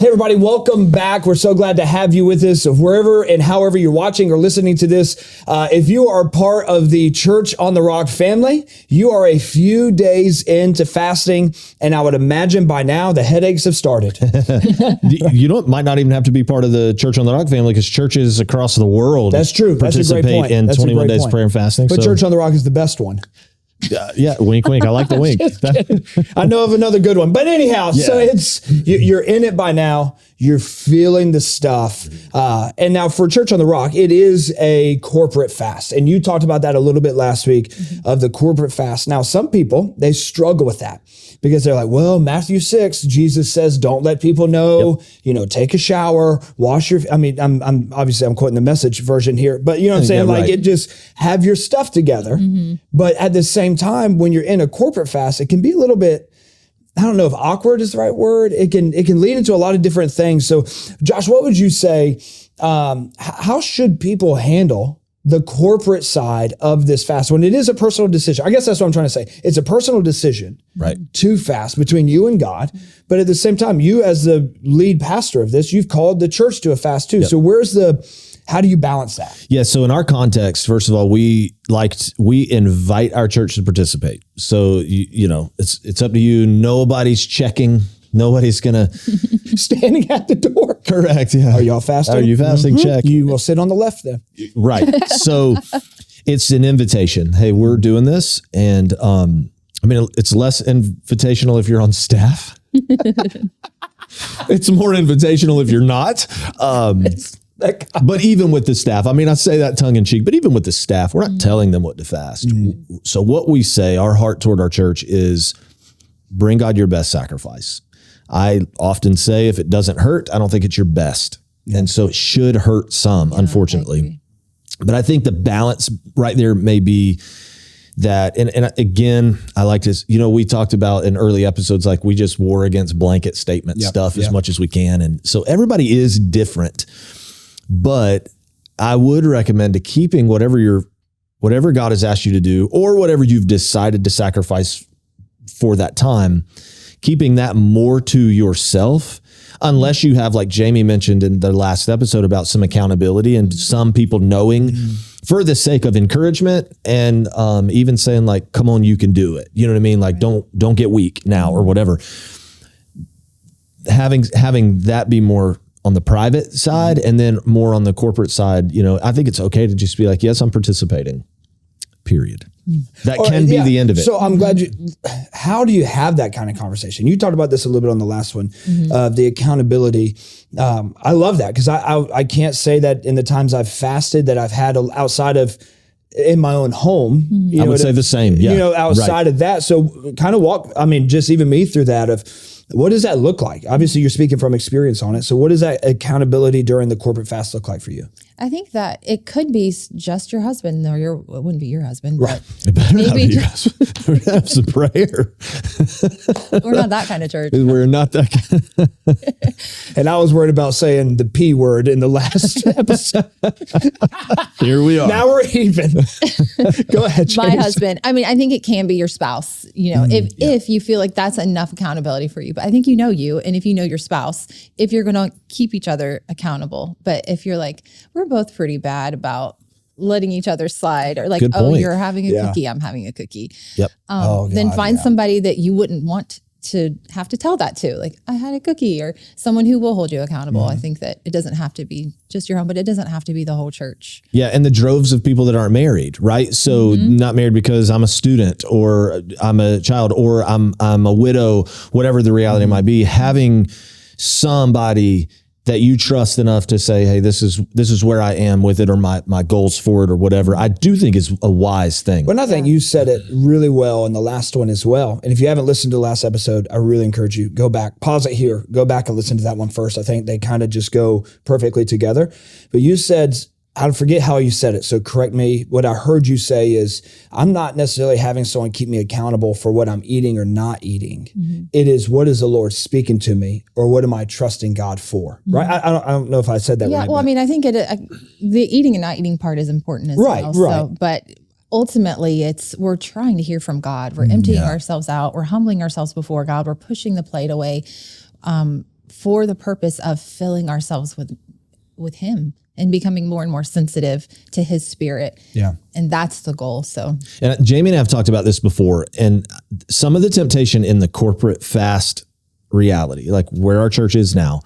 Hey everybody, welcome back. We're so glad to have you with us wherever and however you're watching or listening to this. If you are part of the Church on the Rock family, you are a few days into fasting, and I would imagine by now the headaches have started. Might not even have to be part of the Church on the Rock family, because churches across the world That's true. That's a great point. in 21 days of prayer and fasting. But Church on the Rock is the best one. Yeah, wink, wink. I like the wink. I know of another good one. But anyhow, so you're in it by now. You're feeling the stuff. And now for Church on the Rock, it is a corporate fast. And you talked about that a little bit last week of the corporate fast. Now, some people, they struggle with that because they're like, well, Matthew 6, Jesus says, don't let people know, take a shower, wash your, I'm obviously quoting the Message version here, but you know what I'm saying? Like it just have your stuff together. But at the same time, when you're in a corporate fast, it can be a little bit, I don't know if awkward is the right word. It can lead into a lot of different things. So Josh, what would you say, how should people handle the corporate side of this fast when it is a personal decision? I guess that's what I'm trying to say. It's a personal decision to fast between you and God. But at the same time, you as the lead pastor of this, you've called the church to a fast too. Yep. So how do you balance that? Yeah. So in our context, first of all, we invite our church to participate. So, it's up to you. Nobody's checking. Nobody's going to standing at the door. Correct. Yeah. Are y'all fasting? Are you fasting? Check. You will sit on the left then. Right. So it's an invitation. Hey, we're doing this. And, it's less invitational if you're on staff. It's more invitational if you're not. But even with the staff, I say that tongue in cheek, but even with the staff, we're not telling them what to fast. So what we say, our heart toward our church is bring God your best sacrifice. I often say if it doesn't hurt, I don't think it's your best. Yeah. And so it should hurt some, unfortunately. But I think the balance right there may be that, and again, I like this, we talked about in early episodes, like we just war against blanket statement stuff as much as we can. And so everybody is different. But I would recommend to keeping whatever God has asked you to do, or whatever you've decided to sacrifice for that time, keeping that more to yourself, unless you have, like Jamie mentioned in the last episode, about some accountability and some people knowing for the sake of encouragement and even saying like, come on, you can do it. You know what I mean? Like, don't get weak now or whatever. Having that be more on the private side and then more on the corporate side, I think it's okay to just be like, yes, I'm participating, period. That can be the end of it. So I'm glad how do you have that kind of conversation? You talked about this a little bit on the last one, the accountability. I love that because I can't say that in the times I've fasted that I've had outside of in my own home. I would say the same. Yeah. Outside of that. So kind of just even me through that of, what does that look like? Obviously, you're speaking from experience on it. So what does that accountability during the corporate fast look like for you? I think that it could be just your husband, or it wouldn't be your husband. Right. It better not be your husband. We're going to have some prayer. We're not that kind of church. We're not that kind. And I was worried about saying the P word in the last episode. Here we are. Now we're even. Go ahead, James. My husband. I think it can be your spouse, if you feel like that's enough accountability for you. But I think you, and if you know your spouse, if you're going to keep each other accountable. But if you're like, we're both pretty bad about letting each other slide, or like, you're having a cookie, I'm having a cookie. Yep. Then find somebody that you wouldn't want to have to tell that to, like, I had a cookie, or someone who will hold you accountable. I think that it doesn't have to be just your home, but it doesn't have to be the whole church. Yeah. And the droves of people that aren't married, right? So not married because I'm a student or I'm a child or I'm a widow, whatever the reality might be, having somebody that you trust enough to say, hey, this is where I am with it, or my goals for it, or whatever, I do think is a wise thing. But I think you said it really well in the last one as well. And if you haven't listened to the last episode, I really encourage you, go back, pause it here, go back and listen to that one first. I think they kind of just go perfectly together. But you said, I forget how you said it, so correct me. What I heard you say is, I'm not necessarily having someone keep me accountable for what I'm eating or not eating. It is, what is the Lord speaking to me, or what am I trusting God for? Right? I don't know if I said that right. Yeah, well, I think the eating and not eating part is important as well. Right. So, but ultimately, we're trying to hear from God. We're emptying ourselves out. We're humbling ourselves before God. We're pushing the plate away for the purpose of filling ourselves with him and becoming more and more sensitive to his spirit. Yeah. And that's the goal. So, And Jamie and I have talked about this before, and some of the temptation in the corporate fast reality, like where our church is now,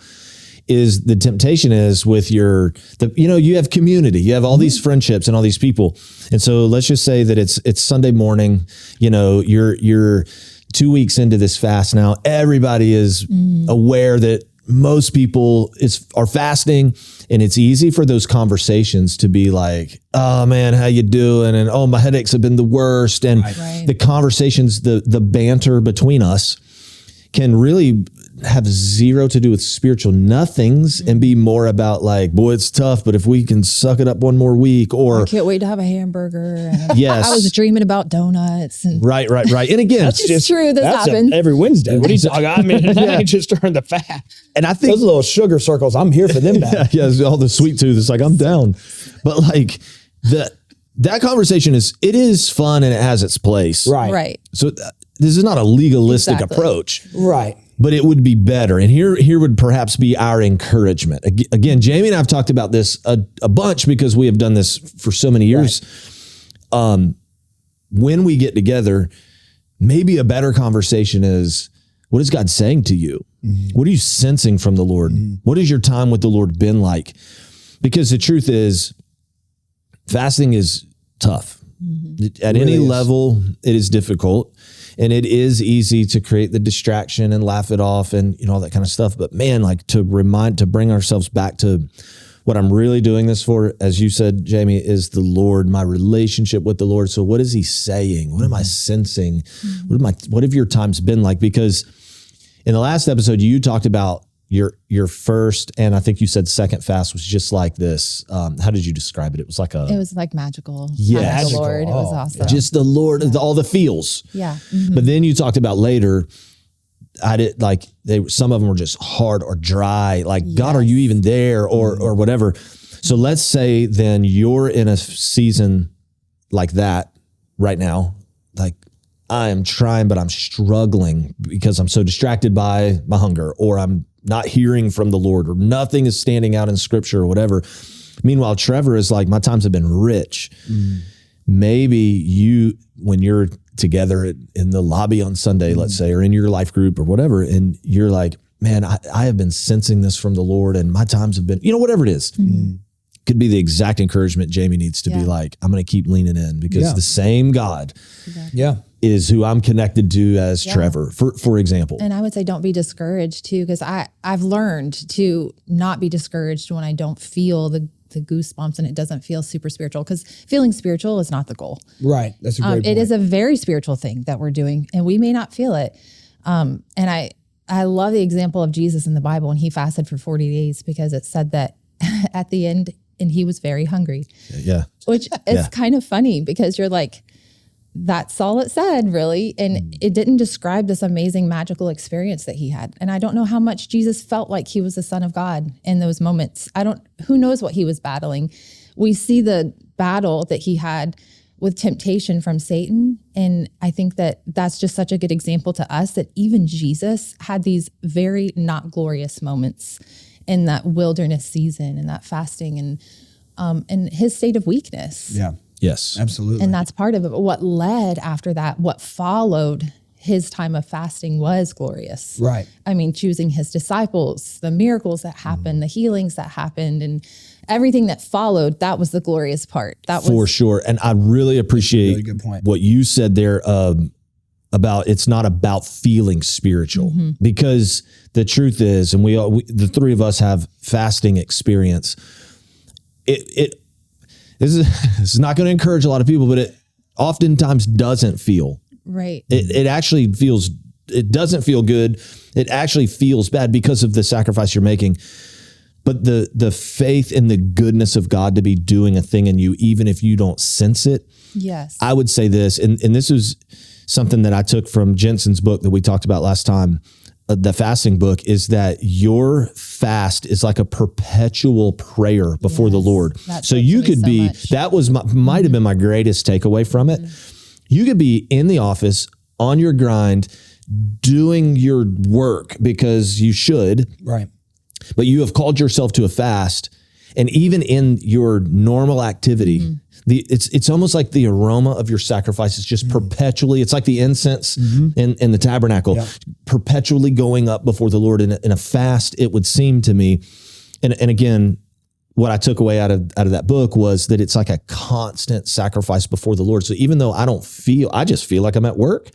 is the temptation is with you have community, you have all these friendships and all these people. And so let's just say that it's Sunday morning, you're 2 weeks into this fast now. Everybody is aware that most people are fasting, and it's easy for those conversations to be like, oh man, how you doing? And oh, my headaches have been the worst. And the conversations, the banter between us can really have zero to do with spiritual nothings and be more about like, boy, it's tough, but if we can suck it up one more week, or I can't wait to have a hamburger. And yes, I was dreaming about donuts. And right. And again, it's true. This happens every Wednesday. What are you talking? I mean, that ain't just during the fast. And I think those little sugar circles, I'm here for them now. yeah, all the sweet tooth. It's like, I'm down. But like that conversation it is fun and it has its place. Right. So this is not a legalistic approach. Right. But it would be better. And here would perhaps be our encouragement. Again, Jamie and I have talked about this a bunch because we have done this for so many years. Right. When we get together, maybe a better conversation is, what is God saying to you? Mm-hmm. What are you sensing from the Lord? Mm-hmm. What has your time with the Lord been like? Because the truth is, fasting is tough. Mm-hmm. At any level, it is difficult. And it is easy to create the distraction and laugh it off and all that kind of stuff. But man, like to bring ourselves back to what I'm really doing this for, as you said, Jamie, is the Lord, my relationship with the Lord. So what is he saying? What am I sensing? What have your times been like? Because in the last episode, you talked about your first, and I think you said second fast was just like this. How did you describe it? It was like magical. Yeah. The Lord. It was awesome. Just the Lord, all the feels. Yeah. Mm-hmm. But then you talked about later, some of them were just hard or dry. Like, yes. God, are you even there? Or whatever. So let's say then you're in a season like that right now. Like, I am trying, but I'm struggling because I'm so distracted by my hunger, or I'm not hearing from the Lord, or nothing is standing out in scripture or whatever. Meanwhile, Trevor is like, my times have been rich. Maybe when you're together in the lobby on Sunday, let's say, or in your life group or whatever, and you're like, man, I have been sensing this from the Lord, and my times have been, whatever it is. Could be the exact encouragement Jamie needs to be like, I'm going to keep leaning in because the same God is who I'm connected to as Trevor, for example. And I would say don't be discouraged too, because I've learned to not be discouraged when I don't feel the goosebumps and it doesn't feel super spiritual, because feeling spiritual is not the goal. Right. That's a great point. It is a very spiritual thing that we're doing, and we may not feel it. And I love the example of Jesus in the Bible when he fasted for 40 days, because it said that at the end, and he was very hungry. Yeah. Which is kind of funny, because you're like, that's all it said, really. And it didn't describe this amazing magical experience that he had. And I don't know how much Jesus felt like he was the Son of God in those moments. Who knows what he was battling. We see the battle that he had with temptation from Satan. And I think that that's just such a good example to us, that even Jesus had these very not glorious moments in that wilderness season and that fasting and his state of weakness. Yeah. Yes. Absolutely. And that's part of it. But what led after that, what followed his time of fasting was glorious. Right. I mean, choosing his disciples, the miracles that happened, the healings that happened, and everything that followed, that was the glorious part. That was for sure. And I really appreciate really good point. What you said there about it's not about feeling spiritual, because the truth is, and the three of us have fasting experience. This is not going to encourage a lot of people, but it oftentimes doesn't feel right. It actually feels, it doesn't feel good. It actually feels bad because of the sacrifice you're making. But the faith in the goodness of God to be doing a thing in you, even if you don't sense it. Yes. I would say this, and this is something that I took from Jensen's book that we talked about last time, the fasting book, is that your fast is like a perpetual prayer before the Lord. So you could be, that was might have been my greatest takeaway from it. You could be in the office on your grind, doing your work because you should, Right. but you have called yourself to a fast. And even in your normal activity, it's almost like the aroma of your sacrifice is just perpetually, it's like the incense in the tabernacle, perpetually going up before the Lord in a fast, it would seem to me. And again, what I took away out of that book was that it's like a constant sacrifice before the Lord. So even though I just feel like I'm at work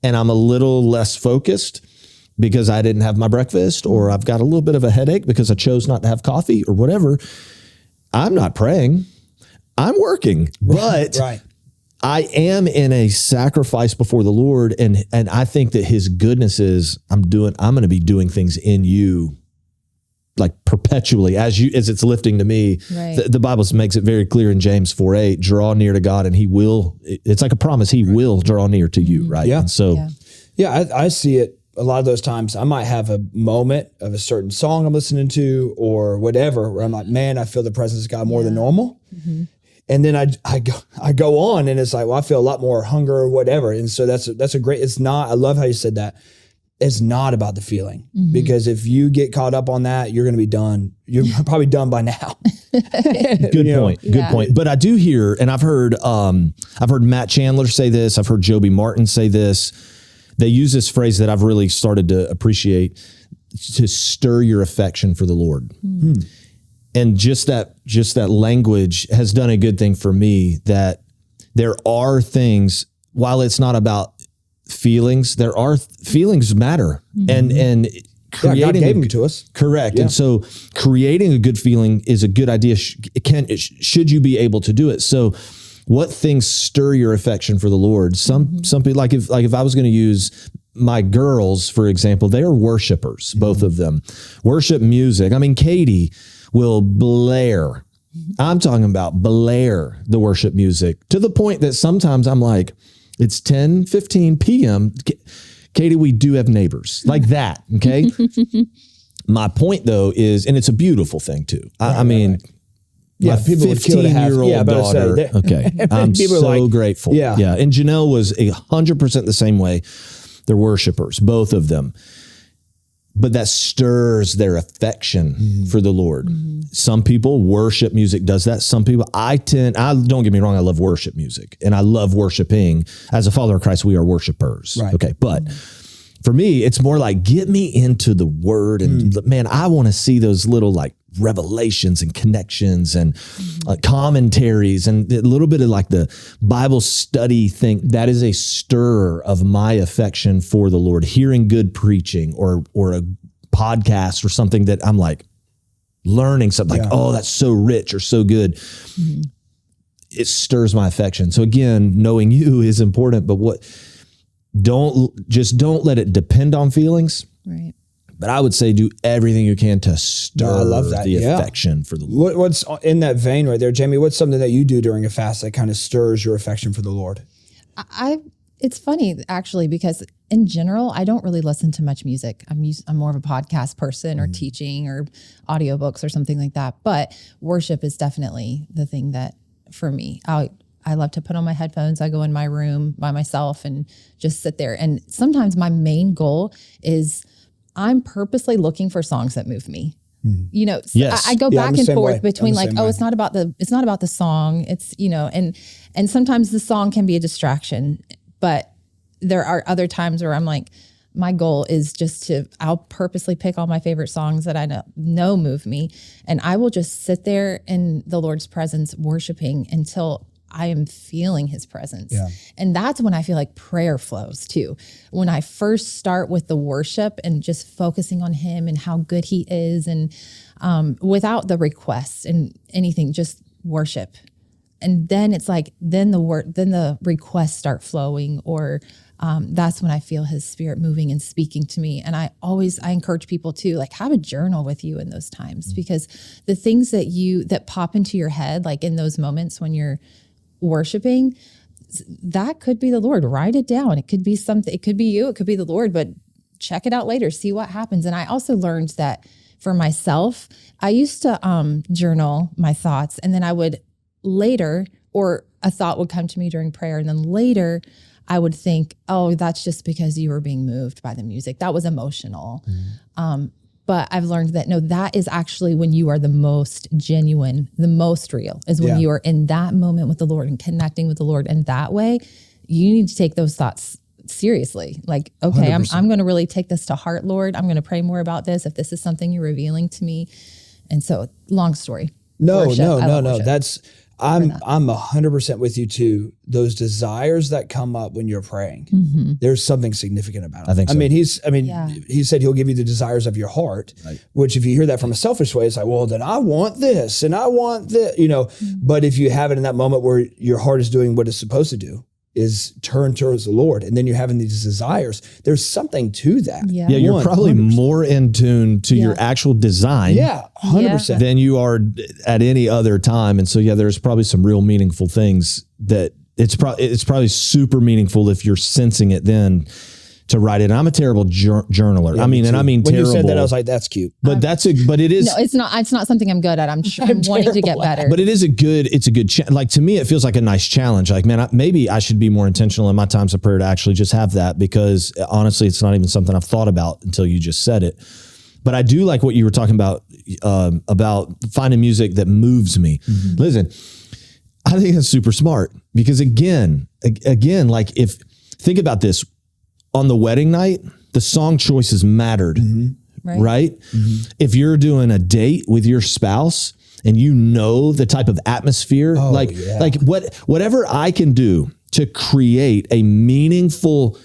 and I'm a little less focused because I didn't have my breakfast, or I've got a little bit of a headache because I chose not to have coffee or whatever, I'm not praying. I'm working, but I am in a sacrifice before the Lord. And I think that his goodness is I'm going to be doing things in you like perpetually as it's lifting to me. Right. The Bible makes it very clear in James 4:8, draw near to God and he will, it's like a promise. He will draw near to you. Right. Yeah. And so, I see it a lot of those times. I might have a moment of a certain song I'm listening to or whatever, where I'm like, man, I feel the presence of God more than normal. And then I go on and it's like, well, I feel a lot more hunger or whatever. And so that's a great, I love how you said that. It's not about the feeling, because if you get caught up on that, you're going to be done. You're probably done by now. Good point. Good point. But I do hear, and I've heard Matt Chandler say this. I've heard Joby Martin say this. They use this phrase that I've really started to appreciate, to stir your affection for the Lord. And just that language has done a good thing for me, that there are things, while it's not about feelings, feelings matter. And creating God gave them to us. Correct. And so creating a good feeling is a good idea. Should you be able to do it? So what things stir your affection for the Lord? Some people, like if I was going to use my girls, for example, they are worshipers, both of them. Worship music. I mean, Katie will blare. I'm talking about blare the worship music to the point that sometimes I'm like, it's 10:15 p.m. Katie, we do have neighbors like that. Okay. My point though is, and it's a beautiful thing too. I mean, my 15-year-old daughter. Okay. I'm so grateful. Yeah. And Janelle was 100% the same way. They're worshipers, both of them. But that stirs their affection for the Lord. Some people, worship music does that. Some people, don't get me wrong, I love worship music and I love worshiping. As a follower of Christ, we are worshipers. Right. Okay. But for me, it's more like, get me into the word and man, I want to see those little like revelations and connections and commentaries and a little bit of like the Bible study thing. That is a stir of my affection for the Lord. Hearing good preaching or a podcast or something that I'm like learning something like, oh, that's so rich or so good. It stirs my affection. So again, knowing you is important, but don't let it depend on feelings. Right. But I would say do everything you can to stir the affection for the Lord. What's in that vein right there, Jamie? What's something that you do during a fast that kind of stirs your affection for the Lord? It's funny actually, because in general, I don't really listen to much music. I'm more of a podcast person or teaching or audiobooks or something like that. But worship is definitely the thing that for me, I love to put on my headphones. I go in my room by myself and just sit there. And sometimes my main goal is I'm purposely looking for songs that move me. You know, I go back and forth between like, it's not about the song. It's, and sometimes the song can be a distraction, but there are other times where I'm like, my goal is just I'll purposely pick all my favorite songs that I know move me. And I will just sit there in the Lord's presence, worshiping until I am feeling his presence. Yeah. And that's when I feel like prayer flows too. When I first start with the worship and just focusing on him and how good he is, and without the requests and anything, just worship. And then it's like, then the requests start flowing, or that's when I feel his spirit moving and speaking to me. And I encourage people to like have a journal with you in those times, because the things that pop into your head, like in those moments when you're worshiping, that could be the Lord. Write it down. It could be something, it could be you, it could be the Lord, but check it out later, see what happens. And I also learned that for myself, I used to journal my thoughts, and then I would later, or a thought would come to me during prayer. And then later I would think, oh, that's just because you were being moved by the music. That was emotional. But I've learned that no, that is actually when you are the most genuine, the most real, is when you are in that moment with the Lord and connecting with the Lord. And that way you need to take those thoughts seriously. Like, okay, 100%. I'm going to really take this to heart, Lord. I'm going to pray more about this if this is something you're revealing to me. And so, long story. No. That's I'm 100% with you too. Those desires that come up when you're praying, there's something significant about it. I think so. He said he'll give you the desires of your heart, which if you hear that from a selfish way, it's like, well, then I want this and I want this, But if you have it in that moment where your heart is doing what it's supposed to do, is turn towards the Lord, and then you're having these desires, there's something to that. Yeah, you're probably 100%. More in tune to your actual design 100%. than you are at any other time. And so, there's probably some real meaningful things that it's probably super meaningful if you're sensing it then to write it. And I'm a terrible journaler. When terrible. When you said that, I was like, that's cute. But but it is. No, it's not something I'm good at. I'm wanting to get better. But it's a good like, to me, it feels like a nice challenge. Like, man, maybe I should be more intentional in my times of prayer to actually just have that, because honestly, it's not even something I've thought about until you just said it. But I do like what you were talking about finding music that moves me. Listen, I think that's super smart, because again, like, think about this. On the wedding night, the song choices mattered, right? If you're doing a date with your spouse and the type of atmosphere, whatever I can do to create a meaningful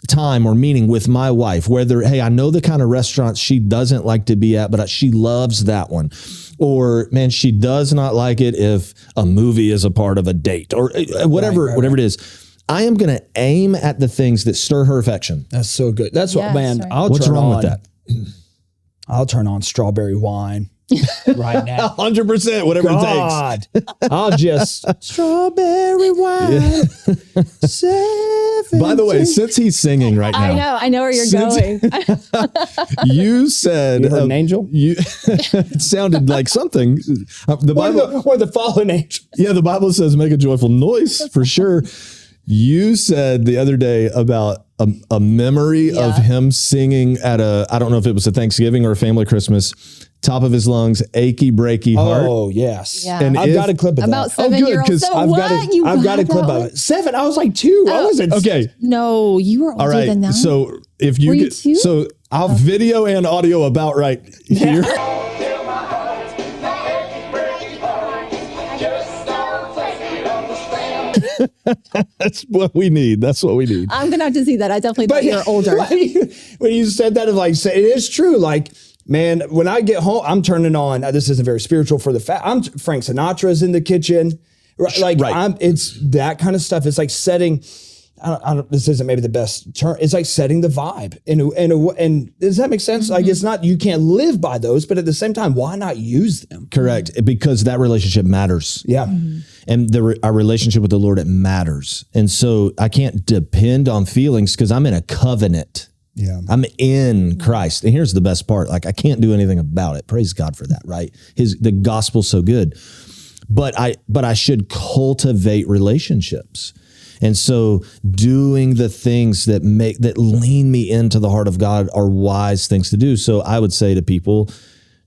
time or meaning with my wife, whether, hey, I know the kind of restaurants she doesn't like to be at, but she loves that one. Or, man, she does not like it if a movie is a part of a date, or whatever it is. I am going to aim at the things that stir her affection. That's so good. That's what, man. Right. What's wrong with that? I'll turn on strawberry wine right now. 100%, whatever it takes. I'll just strawberry wine. By the way, since he's singing right now, I know where you're going. You said an angel. It sounded like something. The Bible, or the fallen angel. Yeah, the Bible says make a joyful noise for sure. You said the other day about a memory of him singing at I don't know if it was a Thanksgiving or a family Christmas, top of his lungs, achy, breaky heart. Oh, yes. Yeah. And I've got a clip of about that. 7-year-olds. So I've got a clip of it. 7. I was like 2. I wasn't. Okay. No, you were older than that. So if you Were you 2? I'll video and audio about right here. That's what we need. I'm going to have to see that. I definitely thought you were older. When you said that, it is true. Like, man, when I get home, I'm turning on, this isn't very spiritual for the fact, Frank Sinatra's in the kitchen. It's that kind of stuff. It's like setting, this isn't maybe the best term. It's like setting the vibe. And does that make sense? Like, it's not, you can't live by those, but at the same time, why not use them? Correct. Because that relationship matters. Yeah. And our relationship with the Lord, it matters. And so I can't depend on feelings because I'm in a covenant. Yeah. I'm in Christ. And here's the best part. Like, I can't do anything about it. Praise God for that, right? The gospel's so good. But I should cultivate relationships. And so doing the things that lean me into the heart of God are wise things to do. So I would say to people,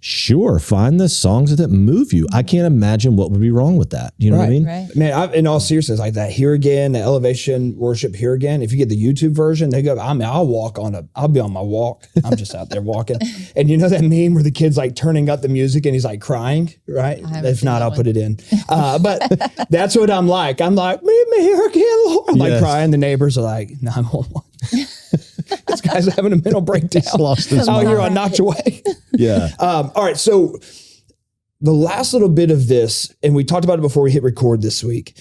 sure, find the songs that move you. I can't imagine what would be wrong with that. You know what I mean? Right. Man, in all seriousness, like that Here Again, the Elevation Worship Here Again, if you get the YouTube version, they go, I'll be on my walk. I'm just out there walking. And you know that meme where the kid's like turning up the music and he's like crying, right? If not, I'll put it in. But that's what I'm like. I'm like, meet me here again, Lord. I'm like crying. The neighbors are like, 911. This guy's having a mental breakdown. He's lost his mind. You're a notch away. Yeah. All right. So the last little bit of this, and we talked about it before we hit record this week.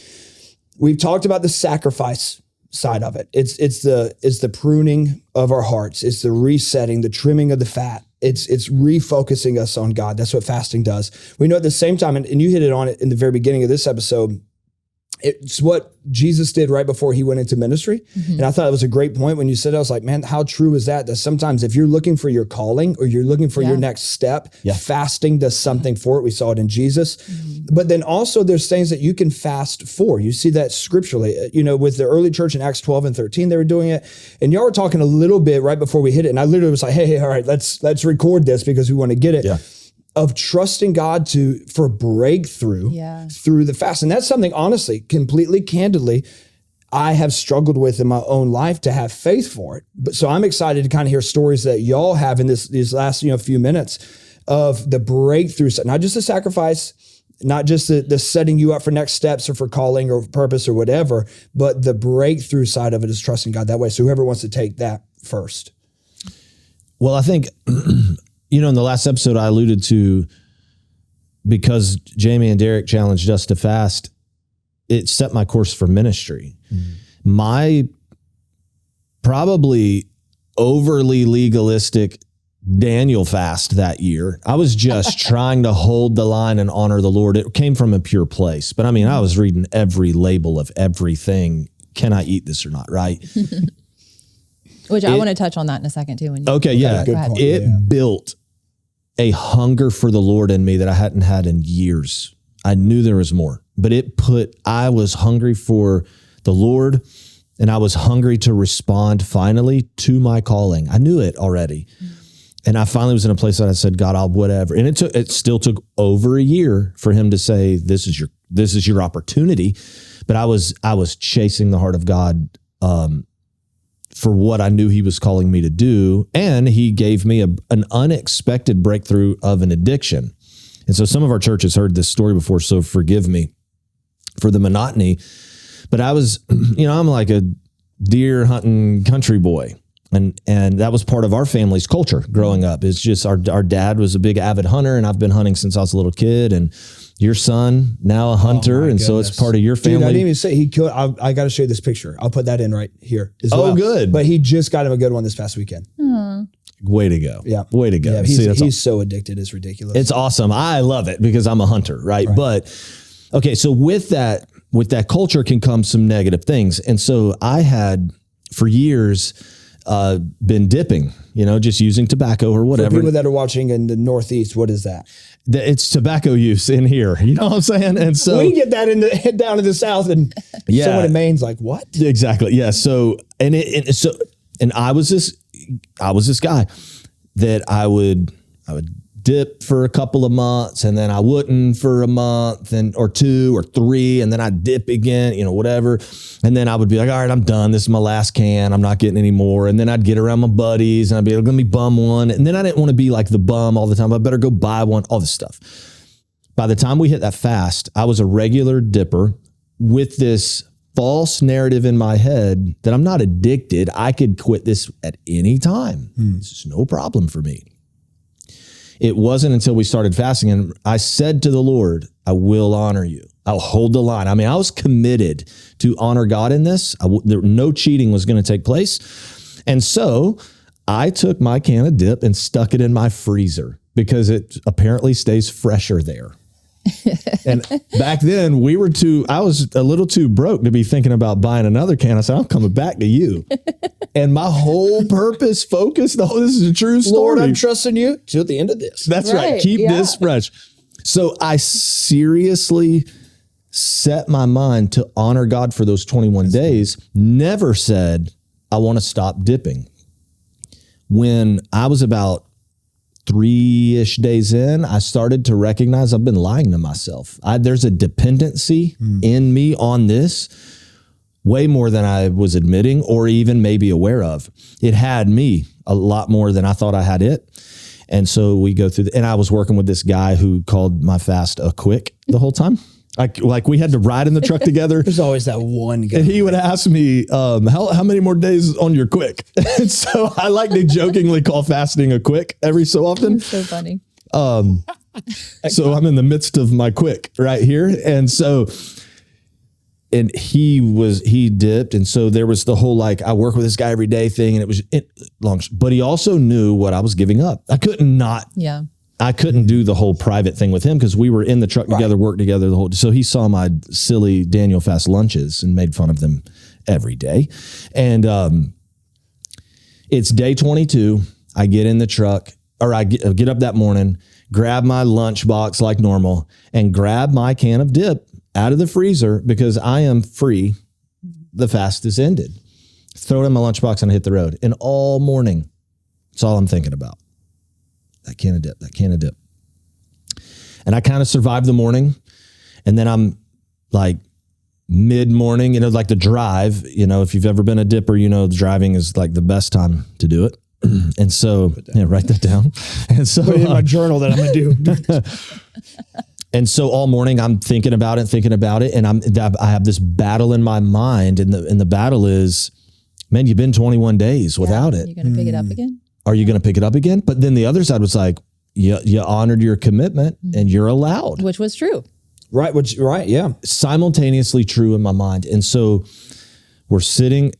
We've talked about the sacrifice side of it. It's the pruning of our hearts. It's the resetting, the trimming of the fat. It's refocusing us on God. That's what fasting does. We know at the same time, and you hit it on it in the very beginning of this episode, It's what Jesus did right before he went into ministry. And I thought it was a great point when you said, I was like, man, how true is that? That sometimes if you're looking for your calling or you're looking for your next step, fasting does something for it. We saw it in Jesus. But then also there's things that you can fast for. You see that scripturally, with the early church in Acts 12 and 13, they were doing it. And y'all were talking a little bit right before we hit it. And I literally was like, hey, all right, let's record this because we want to get it. Yeah. Of trusting God for breakthrough through the fast. And that's something, honestly, completely candidly, I have struggled with in my own life to have faith for it. But so I'm excited to kind of hear stories that y'all have in these last few minutes of the breakthrough, not just the sacrifice, not just the setting you up for next steps or for calling or purpose or whatever, but the breakthrough side of it is trusting God that way. So whoever wants to take that first. Well, I think... in the last episode, I alluded to, because Jamie and Derek challenged us to fast, it set my course for ministry. My probably overly legalistic Daniel fast that year, I was just trying to hold the line and honor the Lord. It came from a pure place. But I mean, I was reading every label of everything. Can I eat this or not, right? Which I want to touch on that in a second too. It built a hunger for the Lord in me that I hadn't had in years. I knew there was more, but I was hungry for the Lord, and I was hungry to respond finally to my calling. I knew it already. And I finally was in a place that I said, God, I'll whatever. And it still took over a year for him to say, this is your opportunity. But I was chasing the heart of God, for what I knew he was calling me to do. And he gave me an unexpected breakthrough of an addiction. And so some of our churches heard this story before, so forgive me for the monotony. But I was, I'm like a deer hunting country boy. And that was part of our family's culture growing up. It's just our dad was a big avid hunter, and I've been hunting since I was a little kid. And your son, now a hunter, and so it's part of your family. Dude, I didn't even say he killed. I got to show you this picture. I'll put that in right here as well. Oh, good. But he just got him a good one this past weekend. Way to go. Yeah. Way to go. Yeah, he's so addicted. It's ridiculous. It's awesome. I love it because I'm a hunter, right? But okay, so with that culture can come some negative things. And so I had for years been dipping, just using tobacco or whatever. For people that are watching in the Northeast, what is that? It's tobacco use in here. You know what I'm saying? And so we get that down in the South, and someone in Maine's like, what? Exactly. Yeah. So, and I was this guy that I would dip for a couple of months, and then I wouldn't for a month or two or three, and then I'd dip again, whatever. And then I would be like, all right, I'm done. This is my last can. I'm not getting any more. And then I'd get around my buddies and I'd be like, let me bum one. And then I didn't want to be like the bum all the time. I better go buy one, all this stuff. By the time we hit that fast, I was a regular dipper with this false narrative in my head that I'm not addicted. I could quit this at any time. This is no problem for me. It wasn't until we started fasting and I said to the Lord, I will honor you. I'll hold the line. I mean, I was committed to honor God in this. No cheating was going to take place. And so I took my can of dip and stuck it in my freezer because it apparently stays fresher there. And back then I was a little too broke to be thinking about buying another can. I said, I'm coming back to you. And my whole purpose focused, this is a true story. Lord, I'm trusting you till the end of this. That's right. Keep this fresh. So I seriously set my mind to honor God for those 21 days. Never said, I want to stop dipping. When I was about 3-ish days in, I started to recognize I've been lying to myself. There's a dependency in me on this way more than I was admitting or even maybe aware of. It had me a lot more than I thought I had it. And so we go through, and I was working with this guy who called my fast a quick the whole time. Like we had to ride in the truck together. There's always that one guy. And he would ask me, how many more days on your quick? And so I like to jokingly call fasting a quick every so often. That's so funny. So I'm in the midst of my quick right here. And so, and he dipped. And so there was the whole, I work with this guy every day thing. And it was long, but he also knew what I was giving up. I couldn't not. Yeah. I couldn't do the whole private thing with him because we were in the truck together, worked together the whole. So he saw my silly Daniel Fast lunches and made fun of them every day. And it's day 22. I get in the truck, or I get up that morning, grab my lunch box like normal, and grab my can of dip out of the freezer because I am free. The fast is ended. Throw it in my lunchbox and I hit the road. And all morning, that's all I'm thinking about. That can of dip. And I kind of survived the morning. And then I'm like mid-morning, like the drive, if you've ever been a dipper, driving is like the best time to do it. And so, write that down. And so put it in my journal that I'm going to do. And so all morning I'm thinking about it. And I have this battle in my mind. And the battle is, man, you've been 21 days without it. You're going to pick it up again? Are you going to pick it up again? But then the other side was like, you honored your commitment and you're allowed. Which was true. Right. Yeah. Simultaneously true in my mind. And so we're sitting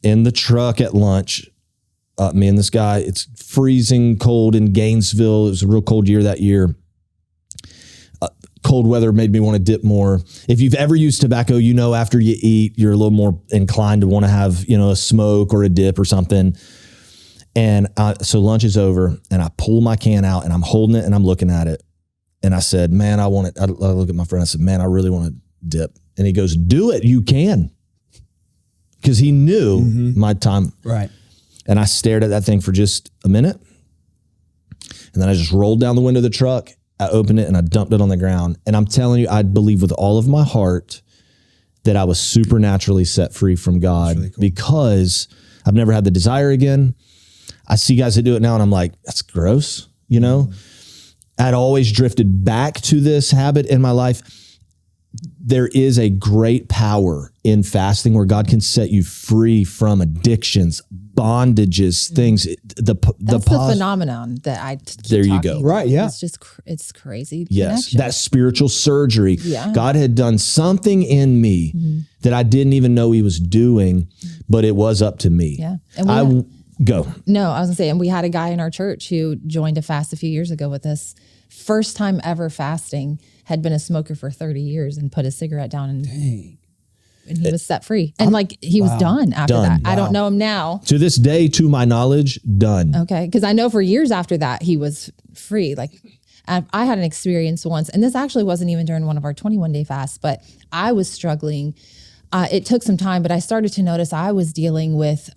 in the truck at lunch, me and this guy. It's freezing cold in Gainesville. It was a real cold year that year. Cold weather made me want to dip more. If you've ever used tobacco, after you eat, you're a little more inclined to want to have, a smoke or a dip or something. And so lunch is over and I pull my can out and I'm holding it and I'm looking at it. And I said, man, I want it. I look at my friend. I said, man, I really want to dip. And he goes, do it. You can. Because he knew my time. Right. And I stared at that thing for just a minute. And then I just rolled down the window of the truck. I opened it and I dumped it on the ground. And I'm telling you, I believe with all of my heart that I was supernaturally set free from God really cool. Because I've never had the desire again. I see guys that do it now and I'm like, that's gross. I'd always drifted back to this habit in my life. There is a great power in fasting where God can set you free from addictions, bondages, things. That's the phenomenon that I keep there you go. Right. Yeah. It's crazy. Yes. Connection. That spiritual surgery. Yeah. God had done something in me that I didn't even know he was doing, but it was up to me. Yeah. And go. No, I was gonna say, and we had a guy in our church who joined a fast a few years ago with us. First time ever fasting, had been a smoker for 30 years and put his cigarette down and he was set free. And he was done after that. Wow. I don't know him now. To this day, to my knowledge, done. Okay. Because I know for years after that, he was free. I had an experience once, and this actually wasn't even during one of our 21-day fasts, but I was struggling. It took some time, but I started to notice I was dealing with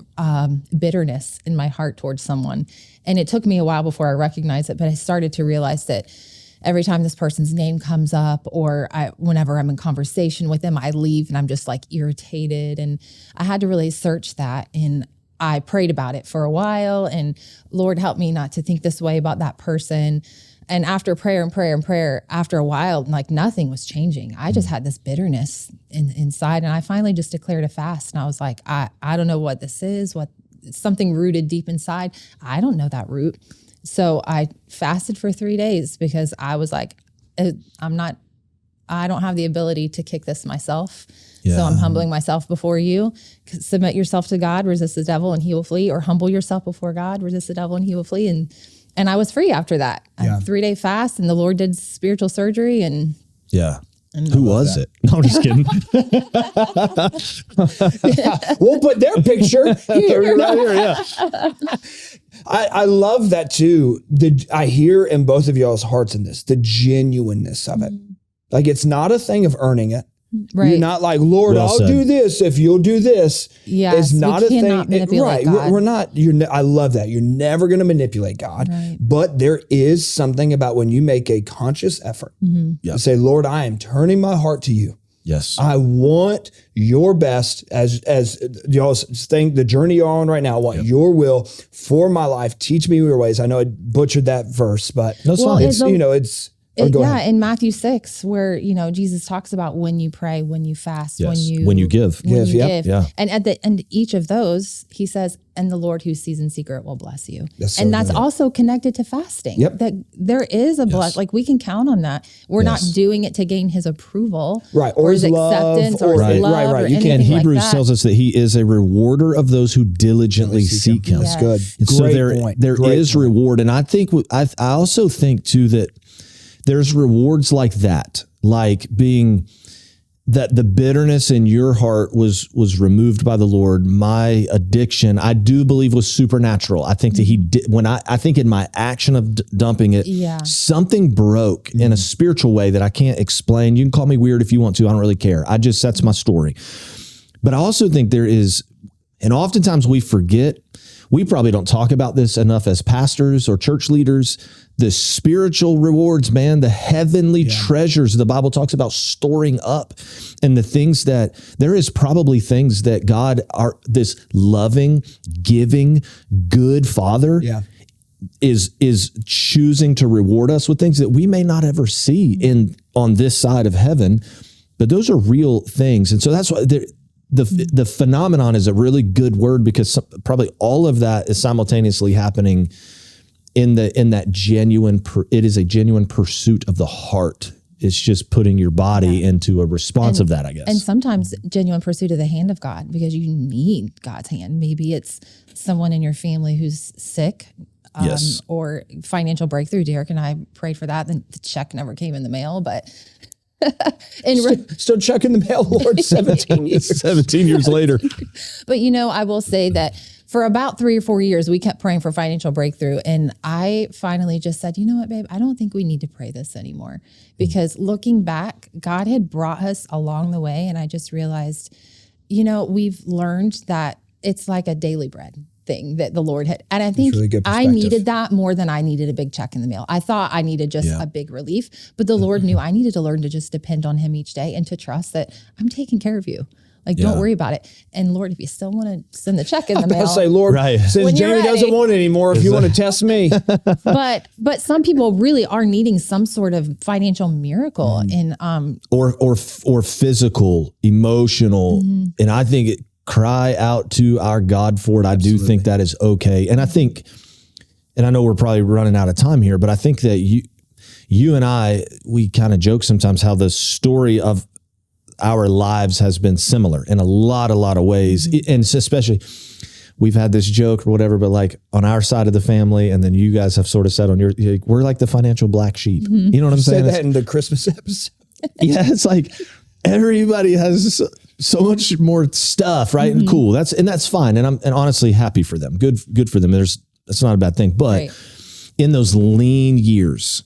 bitterness in my heart towards someone. And it took me a while before I recognized it, but I started to realize that every time this person's name comes up or whenever I'm in conversation with them, I leave and I'm just irritated. And I had to really search that. And I prayed about it for a while and Lord, help me not to think this way about that person. And after prayer and prayer and prayer, after a while, nothing was changing. I just had this bitterness inside. And I finally just declared a fast. And I was like, I don't know what this is, something rooted deep inside. I don't know that root. So I fasted for 3 days because I was like, I don't have the ability to kick this myself. Yeah. So I'm humbling myself before you. Submit yourself to God, resist the devil and he will flee, or humble yourself before God, resist the devil and he will flee. And I was free after that. Yeah. A 3-day fast and the Lord did spiritual surgery and yeah. And who was it? No, I'm just kidding. Yeah, we'll put their picture here. Right here, yeah. I love that too. I hear in both of y'all's hearts in this, the genuineness of it. It's not a thing of earning it. Right. You're not like, Lord, well I'll do this if you'll do this. Yeah, it's not a thing. Right. God. We're not. I love that. You're never going to manipulate God. Right. But there is something about when you make a conscious effort to say, Lord, I am turning my heart to you. Yes. I want your best as y'all think the journey you're on right now. I want your will for my life. Teach me your ways. I know I butchered that verse, but it's Go ahead. In Matthew 6, where, Jesus talks about when you pray, when you fast, Yes. when you give. give. And at the end of each of those, he says, and the Lord who sees in secret will bless you. That's also connected to fasting. Yep. That there is a bless, like we can count on that. We're not doing it to gain his approval, right? Or his acceptance, or his love, right. Or You anything Hebrews like that. tells us that he is a rewarder of those who diligently seek him. That's good. And so there is reward. And I think, I also think too, that there's rewards like that, like being that the bitterness in your heart was removed by the Lord. My addiction, I do believe, was supernatural. I think that he did, I think in my action of dumping it, something broke in a spiritual way that I can't explain. You can call me weird if you want to. I don't really care. That's my story. But I also think there is, and oftentimes we forget, we probably don't talk about this enough as pastors or church leaders, the spiritual rewards, man, the heavenly treasures the Bible talks about storing up, and the things that there is probably things that God, this loving, giving, good Father is choosing to reward us with things that we may not ever see on this side of heaven, but those are real things. And so that's why the phenomenon is a really good word, because probably all of that is simultaneously happening in that genuine, it is a genuine pursuit of the heart. It's just putting your body into a response of that, I guess. And sometimes genuine pursuit of the hand of God, because you need God's hand. Maybe it's someone in your family who's sick, or financial breakthrough. Derek and I prayed for that. Then the check never came in the mail, but still checking the mail, Lord, 17 years. 17 years later. But, I will say that for about 3 or 4 years, we kept praying for financial breakthrough. And I finally just said, you know what, babe, I don't think we need to pray this anymore. Because looking back, God had brought us along the way. And I just realized, we've learned that it's like a daily bread thing that the Lord had. And I think really I needed that more than I needed a big check in the mail. I thought I needed just a big relief, but the Lord knew I needed to learn to just depend on him each day and to trust that I'm taking care of you. Like, don't worry about it. And Lord, if you still want to send the check in the mail. I'll say, Lord, since Jamie doesn't want it anymore, if you want to test me. But some people really are needing some sort of financial miracle or physical, emotional. And I think cry out to our God for it. I do think that is okay. And I think, and I know we're probably running out of time here, but I think that you and I, we kind of joke sometimes how the story of our lives has been similar in a lot of ways. And especially, we've had this joke or whatever, but like on our side of the family, and then you guys have sort of said on your, we're like the financial black sheep. You know what I'm saying? Said that in the Christmas episode. Yeah, it's like everybody has so much more stuff, right? And cool. That's fine. And I'm honestly happy for them. Good for them. That's not a bad thing. But in those lean years,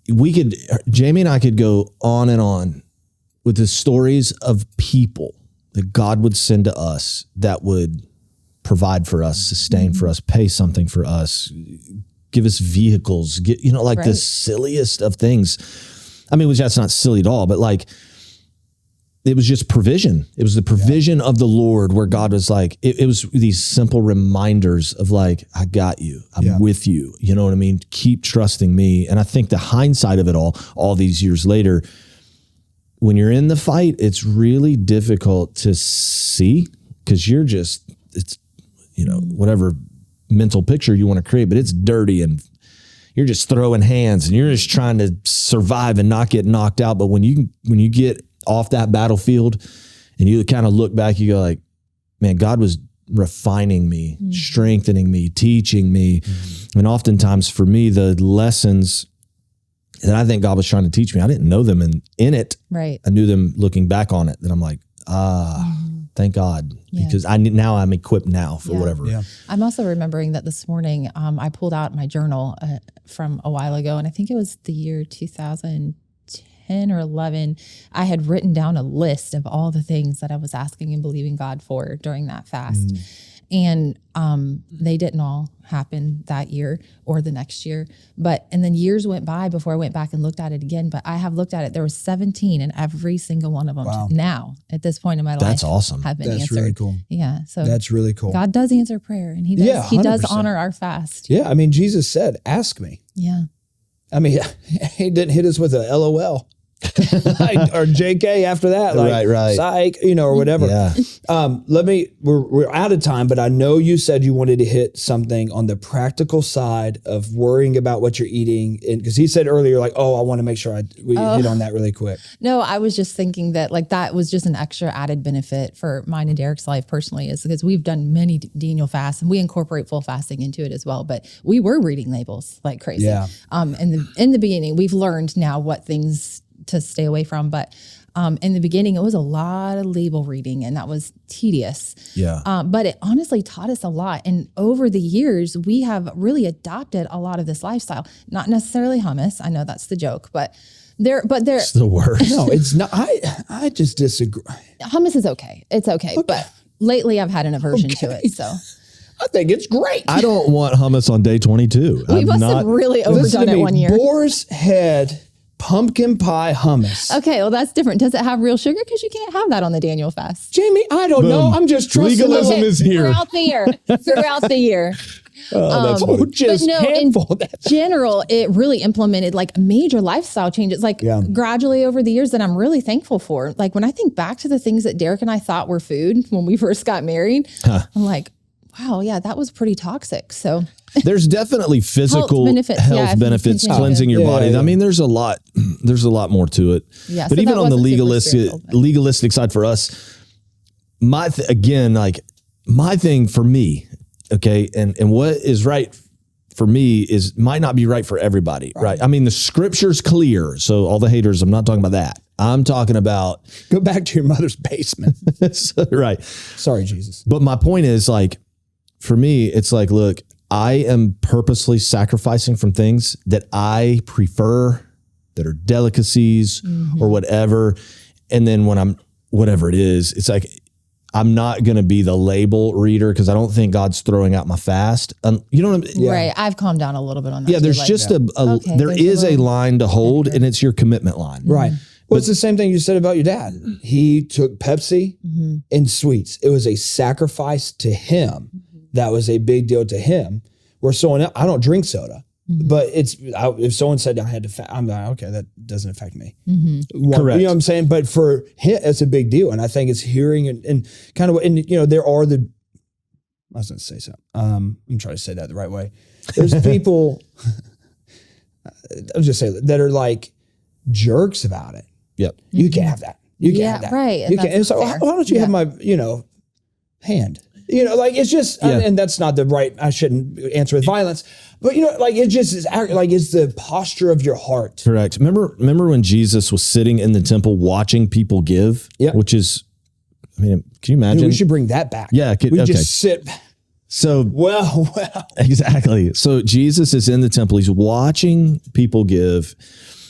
Jamie and I could go on and on with the stories of people that God would send to us that would provide for us, sustain for us, pay something for us, give us vehicles, the silliest of things. I mean, that's not silly at all, but like, it was just provision. It was the provision of the Lord, where God was like, it was these simple reminders of like, I got you, I'm with you. You know what I mean? Keep trusting me. And I think the hindsight of it all these years later, when you're in the fight, it's really difficult to see, because it's whatever mental picture you want to create, but it's dirty and you're just throwing hands and you're just trying to survive and not get knocked out. But when you get off that battlefield and you kind of look back, you go like, man, God was refining me, strengthening me, teaching me. And oftentimes for me, the lessons that I think God was trying to teach me, I didn't know them in it. Right. I knew them looking back on it. That I'm like, thank God, because now I'm equipped now for whatever. Yeah. I'm also remembering that this morning, I pulled out my journal from a while ago, and I think it was the year 2010 or 11. I had written down a list of all the things that I was asking and believing God for during that fast. And they didn't all happen that year or the next year. And then years went by before I went back and looked at it again. But I have looked at it. There was 17, and every single one of them now, at this point in my life, that's awesome. Have been That's answered. really cool. Yeah. So that's really cool. God does answer prayer, and he does 100%. honor our fast. Yeah. I mean, Jesus said, ask me. Yeah. I mean, he didn't hit us with a LOL. or JK after that, like right. psych, or whatever. Yeah. We're out of time, but I know you said you wanted to hit something on the practical side of worrying about what you're eating. And because he said earlier, like, I want to make sure we hit on that really quick. No, I was just thinking that like that was just an extra added benefit for mine and Derek's life personally, is because we've done many Daniel fasts and we incorporate full fasting into it as well. But we were reading labels like crazy. Yeah. In the beginning, we've learned now what things to stay away from. But in the beginning, it was a lot of label reading and that was tedious. Yeah. But it honestly taught us a lot. And over the years, we have really adopted a lot of this lifestyle, not necessarily hummus. I know that's the joke, but It's the worst. No, it's not. I just disagree. Hummus is okay. It's okay. But lately I've had an aversion to it. So I think it's great. I don't want hummus on day 22. we must have really overdone it one year. Boar's Head pumpkin pie hummus. Okay, well, that's different. Does it have real sugar? Because you can't have that on the Daniel fast. Jamie, I don't know. I'm just trusting Legalism is here. Throughout the year. That's funny. Just But no, handful. in general, it really implemented like major lifestyle changes, like gradually over the years that I'm really thankful for. Like when I think back to the things that Derek and I thought were food when we first got married, I'm like, wow, yeah, that was pretty toxic. So there's definitely physical health benefits, cleansing your body. Yeah. I mean, there's a lot more to it. Yeah, but so even that on the wasn't legalistic side for us, my thing for me, okay, and what is right for me might not be right for everybody, right? I mean, the scripture's clear. So all the haters, I'm not talking about that. I'm talking about go back to your mother's basement. Right. Sorry, Jesus. But my point is like, for me, it's like, look, I am purposely sacrificing from things that I prefer, that are delicacies or whatever. And then when whatever it is, it's like, I'm not going to be the label reader because I don't think God's throwing out my fast. You know what I mean? Right. I've calmed down a little bit on that. Yeah, there's just there is a line to hold and it's your commitment line. Right. Well, it's the same thing you said about your dad. He took Pepsi and sweets. It was a sacrifice to him. That was a big deal to him. Where someone else, I don't drink soda, but if someone said I had to, I'm like, okay, that doesn't affect me. Correct. You know what I'm saying? But for him, it's a big deal. And I think it's hearing and kind of, and there are I was going to say something. I'm trying to say that the right way. There's people, I'll just say that are like jerks about it. Yep. You can't have that. You can't have that. Right. You can't. And so why don't you have my, hand? Like it's just, and that's not the right, I shouldn't answer with violence, but like it just is like, it's the posture of your heart. Correct. Remember when Jesus was sitting in the temple watching people give? Yeah. Which is, I mean, can you imagine? Dude, we should bring that back. Yeah. Just sit. So, well. Exactly. So Jesus is in the temple. He's watching people give.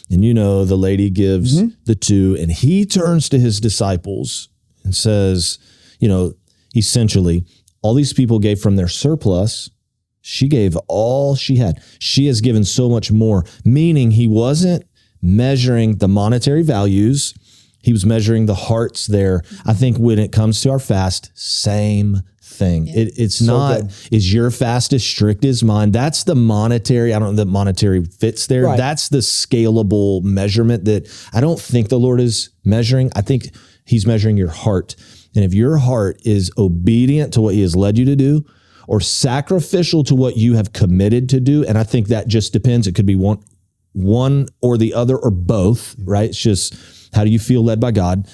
And the lady gives the 2 and he turns to his disciples and says, essentially, all these people gave from their surplus. She gave all she had. She has given so much more, meaning he wasn't measuring the monetary values. He was measuring the hearts there. I think when it comes to our fast, same thing. Yeah. It's so not, good. Is your fast as strict as mine? That's the monetary. I don't know that monetary fits there. Right. That's the scalable measurement that I don't think the Lord is measuring. I think he's measuring your heart. And if your heart is obedient to what he has led you to do or sacrificial to what you have committed to do, and I think that just depends. It could be one or the other or both, right? It's just, how do you feel led by God?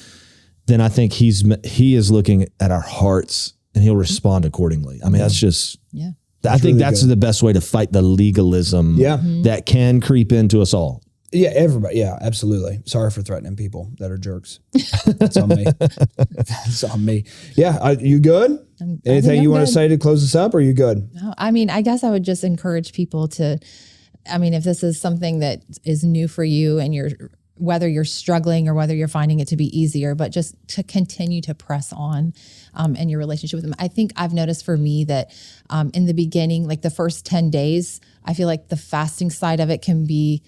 Then I think he is looking at our hearts and he'll respond accordingly. I mean, that's just, I think really that's good. The best way to fight the legalism that can creep into us all. Yeah, everybody. Yeah, absolutely. Sorry for threatening people that are jerks. That's on me. That's on me. Yeah, you good? Anything you want to say to close this up, or are you good? No, I mean, I guess I would just encourage people to, if this is something that is new for you and whether you're struggling or whether you're finding it to be easier, but just to continue to press on in your relationship with him. I think I've noticed for me that in the beginning, like the first 10 days, I feel like the fasting side of it can be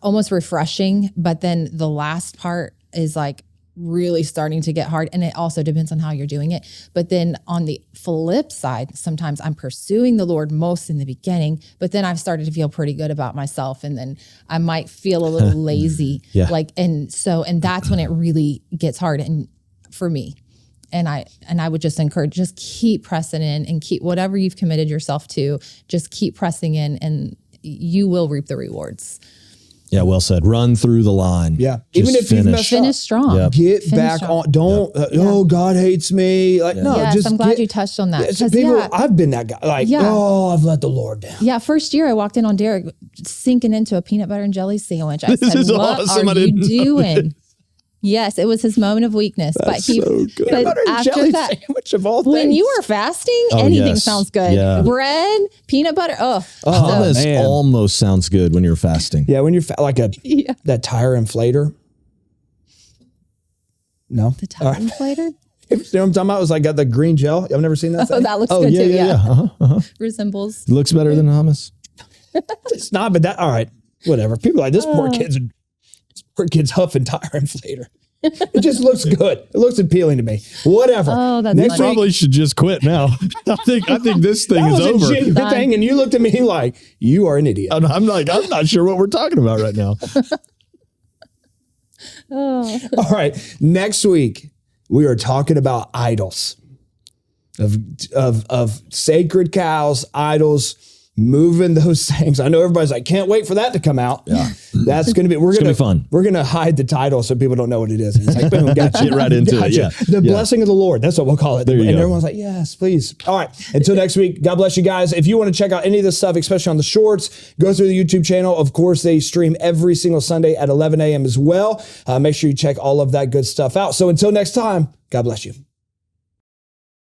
almost refreshing, but then the last part is like really starting to get hard. And it also depends on how you're doing it. But then on the flip side, sometimes I'm pursuing the Lord most in the beginning, but then I've started to feel pretty good about myself. And then I might feel a little lazy. And that's when it really gets hard. And for me, and I would just encourage, just keep pressing in and keep whatever you've committed yourself to, just keep pressing in and you will reap the rewards. Yeah, well said. Run through the line. Yeah. Just Even if you've messed up. Finish strong. Yep. Get Finish back strong. on. Don't, oh, God hates me. Like, no, Yes, just I'm glad you touched on that. People, I've been that guy. Like, I've let the Lord down. Yeah, first year I walked in on Derek sinking into a peanut butter and jelly sandwich. I This said, is what awesome. are you doing? Yes, it was his moment of weakness. That's so good. Peanut butter and jelly sandwich of all things. when you are fasting, anything sounds good. Yeah. Bread, peanut butter. Hummus man. almost sounds good when you're fasting. Yeah, when you're like that tire inflator. No? The tire inflator? You know what I'm talking about? It was like got the green gel. I've never seen that thing. That looks good too. Yeah. Resembles. It looks better than hummus. It's not, but all right, whatever. People are like, this poor kid's huffing tire inflator. It just looks good. It looks appealing to me. Whatever. Oh, that's You funny. probably should just quit now. I think this thing That is was a over. genuine thing, and you looked at me like, you are an idiot. And I'm not sure what we're talking about right now. All right. Next week, we are talking about idols. Of sacred cows, idols, moving those things. I know everybody's like, can't wait for that to come out. Yeah. That's going to be, we're going to be fun. We're going to hide the title so people don't know what it is. And it's like, boom, gotcha. Get right into it. Yeah. The blessing of the Lord. That's what we'll call it. There you and go. everyone's like, yes, please. All right. Until next week, God bless you guys. If you want to check out any of this stuff, especially on the shorts, go through the YouTube channel. Of course, they stream every single Sunday at 11 a.m. as well. Make sure you check all of that good stuff out. So until next time, God bless you.